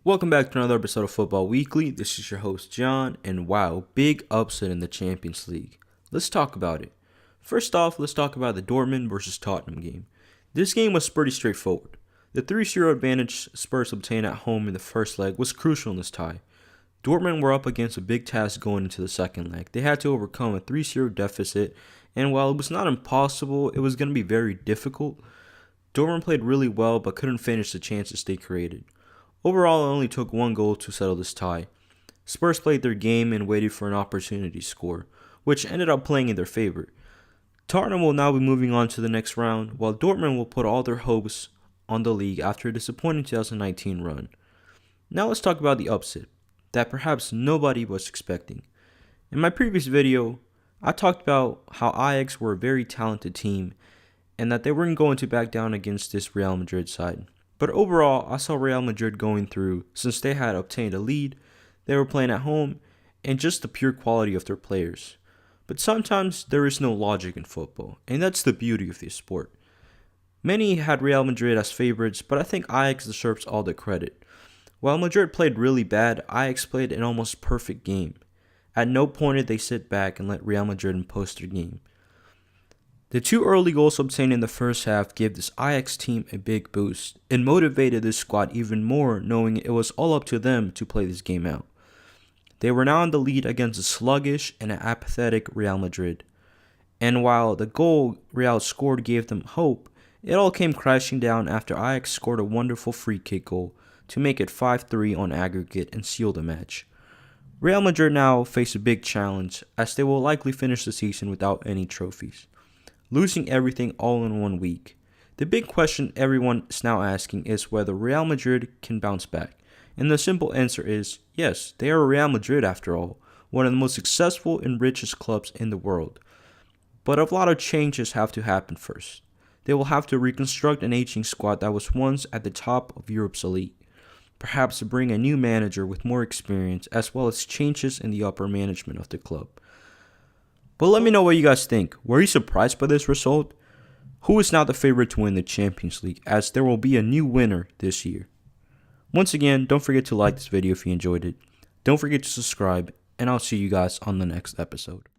Welcome back to another episode of Football Weekly. This is your host, John, and wow, big upset in the Champions League. Let's talk about it. First off, let's talk about the Dortmund versus Tottenham game. This game was pretty straightforward. The 3-0 advantage Spurs obtained at home in the first leg was crucial in this tie. Dortmund were up against a big task going into the second leg. They had to overcome a 3-0 deficit, and while it was not impossible, it was going to be very difficult. Dortmund played really well but couldn't finish the chances they created. Overall, it only took one goal to settle this tie. Spurs played their game and waited for an opportunity to score, which ended up playing in their favor. Tottenham will now be moving on to the next round, while Dortmund will put all their hopes on the league after a disappointing 2019 run. Now let's talk about the upset that perhaps nobody was expecting. In my previous video, I talked about how Ajax were a very talented team and that they weren't going to back down against this Real Madrid side. But overall, I saw Real Madrid going through since they had obtained a lead, they were playing at home, and just the pure quality of their players. But sometimes there is no logic in football, and that's the beauty of this sport. Many had Real Madrid as favorites, but I think Ajax deserves all the credit. While Madrid played really bad, Ajax played an almost perfect game. At no point did they sit back and let Real Madrid impose their game. The two early goals obtained in the first half gave this Ajax team a big boost and motivated this squad even more, knowing it was all up to them to play this game out. They were now in the lead against a sluggish and apathetic Real Madrid. And while the goal Real scored gave them hope, it all came crashing down after Ajax scored a wonderful free kick goal to make it 5-3 on aggregate and seal the match. Real Madrid now face a big challenge as they will likely finish the season without any trophies, losing everything all in 1 week. The big question everyone is now asking is whether Real Madrid can bounce back. And the simple answer is yes, they are Real Madrid after all, one of the most successful and richest clubs in the world. But a lot of changes have to happen first. They will have to reconstruct an aging squad that was once at the top of Europe's elite. Perhaps bring a new manager with more experience as well as changes in the upper management of the club. But let me know what you guys think. Were you surprised by this result? Who is now the favorite to win the Champions League, as there will be a new winner this year? Once again, don't forget to like this video if you enjoyed it. Don't forget to subscribe, and I'll see you guys on the next episode.